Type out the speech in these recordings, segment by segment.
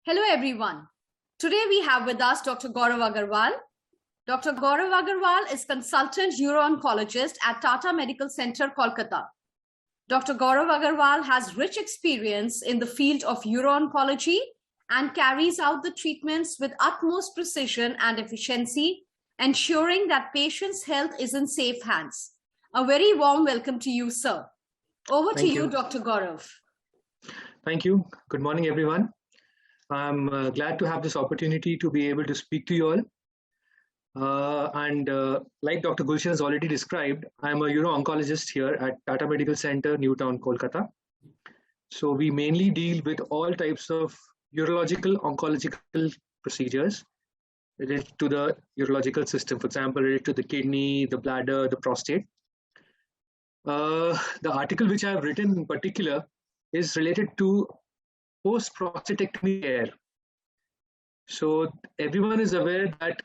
Hello everyone. Today we have with us Dr. Gaurav Agarwal. Dr. Gaurav Agarwal is consultant uro-oncologist at Tata Medical Center, Kolkata. Dr. Gaurav Agarwal has rich experience in the field of uro-oncology and carries out the treatments with utmost precision and efficiency, ensuring that patients' health is in safe hands. A very warm welcome to you, sir. Over to you, Dr. Gaurav. Thank you. Good morning, everyone. I'm glad to have this opportunity to be able to speak to you all. Like Dr. Gulshan has already described, I'm a uro-oncologist here at Tata Medical Center, Newtown, Kolkata. So we mainly deal with all types of urological oncological procedures related to the urological system. For example, related to the kidney, the bladder, the prostate. The article which I have written in particular is related to post-prostatectomy care. So everyone is aware that,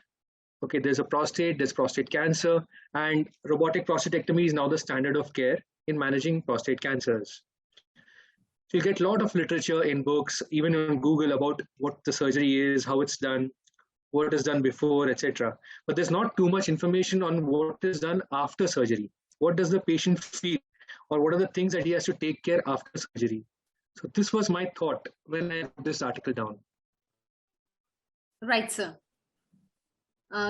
okay, there's a prostate, there's prostate cancer, and robotic prostatectomy is now the standard of care in managing prostate cancers. So you get a lot of literature in books, even on Google, about what the surgery is, how it's done, what is done before, etc. But there's not too much information on what is done after surgery. What does the patient feel, or what are the things that he has to take care after surgery? So this was my thought when I wrote this article down. Right, sir.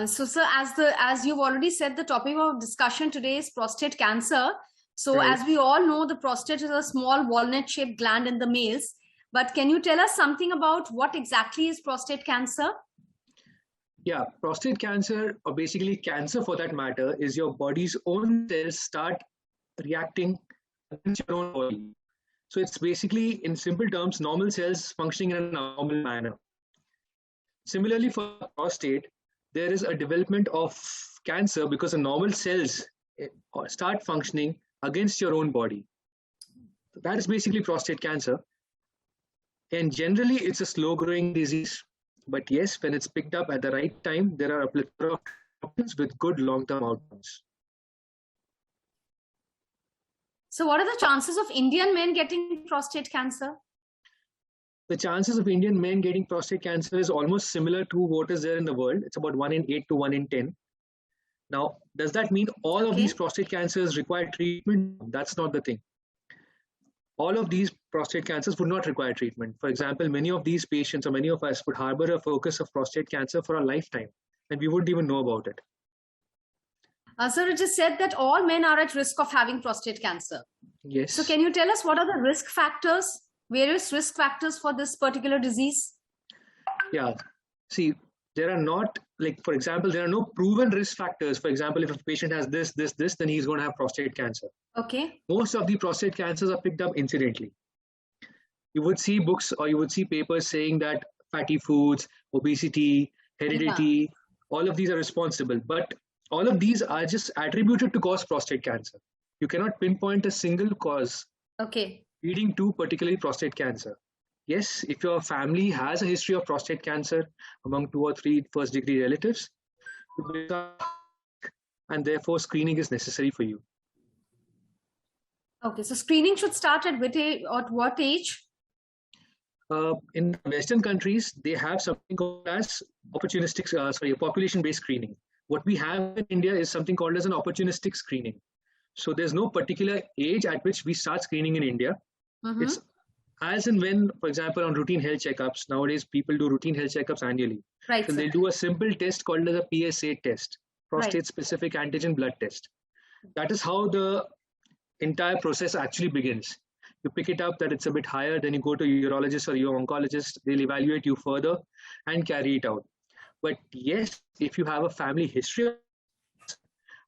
So, sir, as you've already said, the topic of discussion today is prostate cancer. So, Right. As we all know, the prostate is a small walnut-shaped gland in the males. But can you tell us something about what exactly is prostate cancer? Yeah, prostate cancer, or basically cancer for that matter, is your body's own cells start reacting against your own body. So it's basically, in simple terms, normal cells functioning in a normal manner. Similarly, for prostate, there is a development of cancer because the normal cells start functioning against your own body. That is basically prostate cancer. And generally, it's a slow-growing disease. But yes, when it's picked up at the right time, there are a plethora of options with good long-term outcomes. So what are the chances of Indian men getting prostate cancer? The chances of Indian men getting prostate cancer is almost similar to what is there in the world. It's about 1 in 8 to 1 in 10. Now, does that mean all of these prostate cancers require treatment? That's not the thing. All of these prostate cancers would not require treatment. For example, many of these patients or many of us would harbor a focus of prostate cancer for a lifetime, and we wouldn't even know about it. Sir, it is said that all men are at risk of having prostate cancer. Yes. So can you tell us what are the risk factors, various risk factors for this particular disease? Yeah. See, there are not, like, for example, there are no proven risk factors. For example, if a patient has this, then he's going to have prostate cancer. Okay. Most of the prostate cancers are picked up incidentally. You would see books or you would see papers saying that fatty foods, obesity, heredity, all of these are responsible. But all of these are just attributed to cause prostate cancer. You cannot pinpoint a single cause leading to particularly prostate cancer. Yes, if your family has a history of prostate cancer among 2 or 3 first-degree relatives, and therefore screening is necessary for you. Okay, so screening should start at what age? In Western countries, they have something called as population-based screening. What we have in India is something called as an opportunistic screening. So there's no particular age at which we start screening in India. It's as and when, for example, on routine health checkups. Nowadays, people do routine health checkups annually. Right. So they'll do a simple test called as a PSA test, prostate-specific antigen blood test. That is how the entire process actually begins. You pick it up that it's a bit higher, then you go to a urologist or your oncologist. They'll evaluate you further and carry it out. But yes, if you have a family history,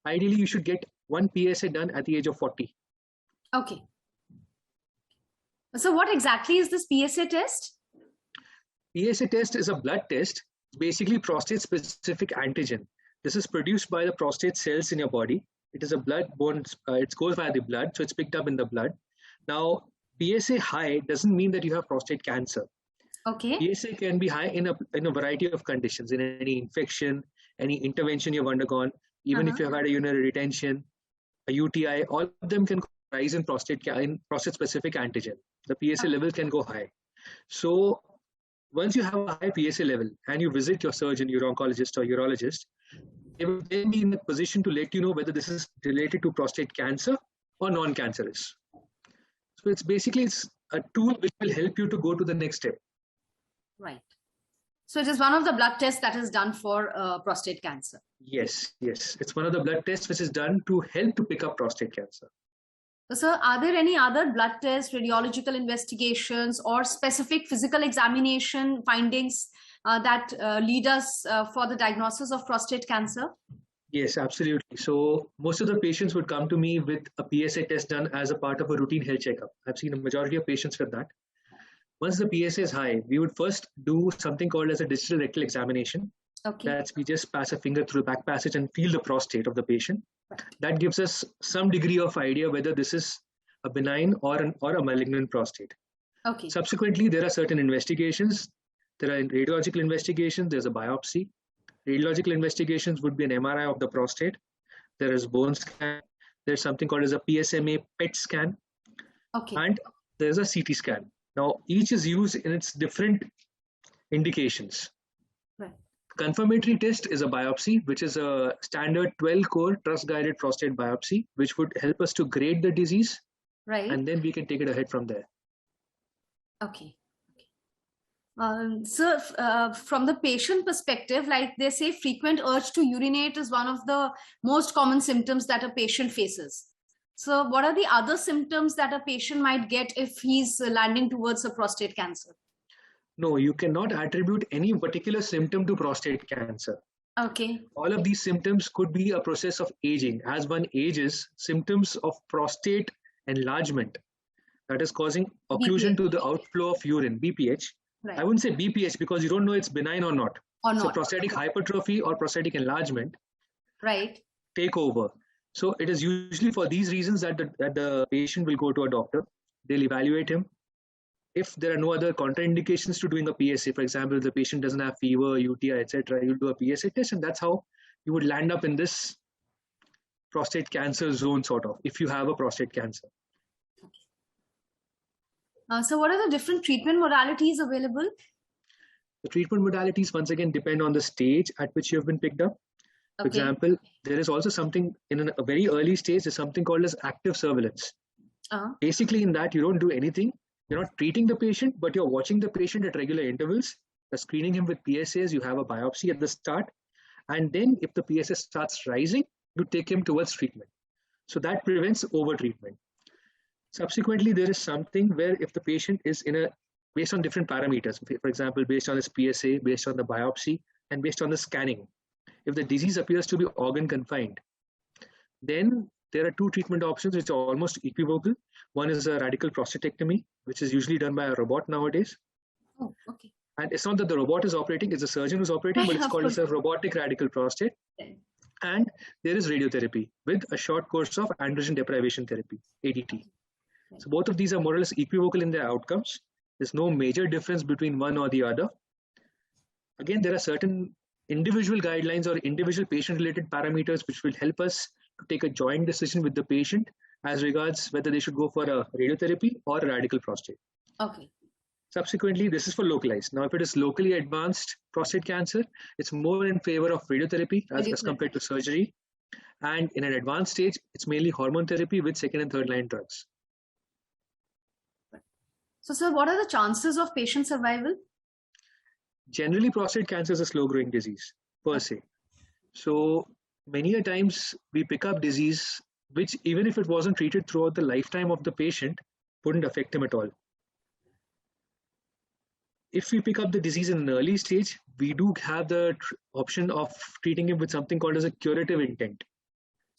ideally you should get one PSA done at the age of 40. Okay. So what exactly is this PSA test? PSA test is a blood test. It's basically prostate-specific antigen. This is produced by the prostate cells in your body. It is a blood-borne, it goes via the blood, so it's picked up in the blood. Now, PSA high doesn't mean that you have prostate cancer. Okay. PSA can be high in a variety of conditions, in any infection, any intervention you've undergone, even if you've had a urinary retention, a UTI, all of them can rise in prostate-specific antigen. The PSA level can go high. So once you have a high PSA level and you visit your surgeon, your oncologist or urologist, they will then be in a position to let you know whether this is related to prostate cancer or non-cancerous. So it's a tool which will help you to go to the next step. Right. So it is one of the blood tests that is done for prostate cancer. Yes. It's one of the blood tests which is done to help to pick up prostate cancer. So, sir, are there any other blood tests, radiological investigations, or specific physical examination findings that lead us for the diagnosis of prostate cancer? Yes, absolutely. So most of the patients would come to me with a PSA test done as a part of a routine health checkup. I've seen a majority of patients with that. Once the PSA is high, we would first do something called as a digital rectal examination. Okay. That's we just pass a finger through the back passage and feel the prostate of the patient. That gives us some degree of idea whether this is a benign or a malignant prostate. Okay. Subsequently, there are certain investigations. There are radiological investigations. There's a biopsy. Radiological investigations would be an MRI of the prostate. There is bone scan. There's something called as a PSMA PET scan. Okay. And there's a CT scan. Now, each is used in its different indications. Right. Confirmatory test is a biopsy, which is a standard 12-core truss-guided prostate biopsy, which would help us to grade the disease. Right. And then we can take it ahead from there. Okay. So from the patient perspective, like they say, frequent urge to urinate is one of the most common symptoms that a patient faces. So what are the other symptoms that a patient might get if he's landing towards a prostate cancer? No, you cannot attribute any particular symptom to prostate cancer. Okay. All of these symptoms could be a process of aging. As one ages, symptoms of prostate enlargement, that is causing occlusion BPH. to the outflow of urine, BPH. Right. I wouldn't say BPH because you don't know it's benign or not. Or So not. prostatic hypertrophy or prostatic enlargement Right. take over. So it is usually for these reasons that the patient will go to a doctor. They'll evaluate him. If there are no other contraindications to doing a PSA, for example, if the patient doesn't have fever, UTI, etc., you'll do a PSA test, and that's how you would land up in this prostate cancer zone, sort of, if you have a prostate cancer. So what are the different treatment modalities available? The treatment modalities, once again, depend on the stage at which you have been picked up. For Okay. example, there is also something in a very early stage, there's something called as active surveillance. Basically, in that, you don't do anything. You're not treating the patient, but you're watching the patient at regular intervals. You're screening him with PSAs. You have a biopsy at the start. And then if the PSA starts rising, you take him towards treatment. So that prevents over-treatment. Subsequently, there is something where if the patient is based on different parameters, for example, based on his PSA, based on the biopsy, and based on the scanning, if the disease appears to be organ confined, then there are two treatment options which are almost equivocal. One is a radical prostatectomy, which is usually done by a robot nowadays. Oh, okay. And it's not that the robot is operating, it's a surgeon who's operating, but it's Of called as course. a robotic radical prostate. Okay. And there is radiotherapy with a short course of androgen deprivation therapy, ADT. So both of these are more or less equivocal in their outcomes. There's no major difference between one or the other. Again, there are certain individual guidelines or individual patient-related parameters which will help us to take a joint decision with the patient as regards whether they should go for a radiotherapy or a radical prostate. Okay. Subsequently, this is for localized. Now, if it is locally advanced prostate cancer, it's more in favor of radiotherapy as compared to surgery. And in an advanced stage, it's mainly hormone therapy with second and third line drugs. So, sir, what are the chances of patient survival? Generally, prostate cancer is a slow-growing disease per se. So many a times we pick up disease which, even if it wasn't treated throughout the lifetime of the patient, wouldn't affect him at all. If we pick up the disease in an early stage, we do have the option of treating him with something called as a curative intent.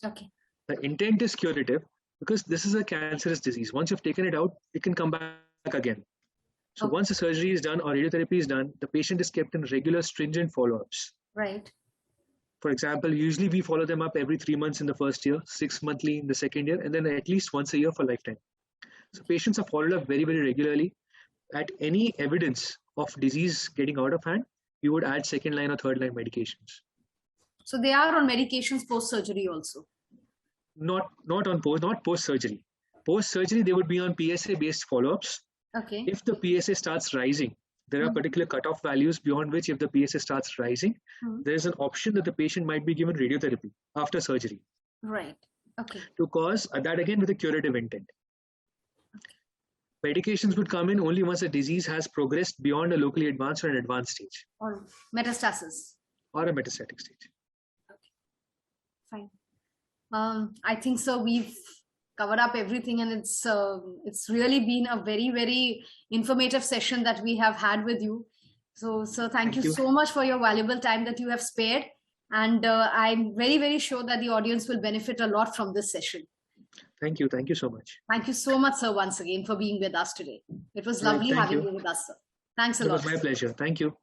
Okay. The intent is curative because this is a cancerous disease. Once you've taken it out, it can come back again. So Okay. once the surgery is done or radiotherapy is done, the patient is kept in regular stringent follow-ups. Right. For example, usually we follow them up every 3 months in the first year, 6 monthly in the second year, and then at least once a year for lifetime. So patients are followed up very, very regularly. At any evidence of disease getting out of hand, you would add second line or third line medications. So they are on medications post-surgery also. Not post-surgery. Post-surgery, they would be on PSA-based follow-ups. Okay. If the PSA starts rising, there are particular cutoff values beyond which if the PSA starts rising, there is an option that the patient might be given radiotherapy after surgery. Right. Okay. To cause that again with a curative intent. Medications would come in only once the disease has progressed beyond a locally advanced or an advanced stage. Or metastasis. Or a metastatic stage. Fine. I think so. We've covered up everything, and it's really been a very, very informative session that we have had with you. So thank you so much for your valuable time that you have spared. And I'm very, very sure that the audience will benefit a lot from this session. Thank you. Thank you so much. Thank you so much, sir, once again for being with us today. It was lovely having you with us, sir. Thanks a lot. It was my pleasure. Thank you.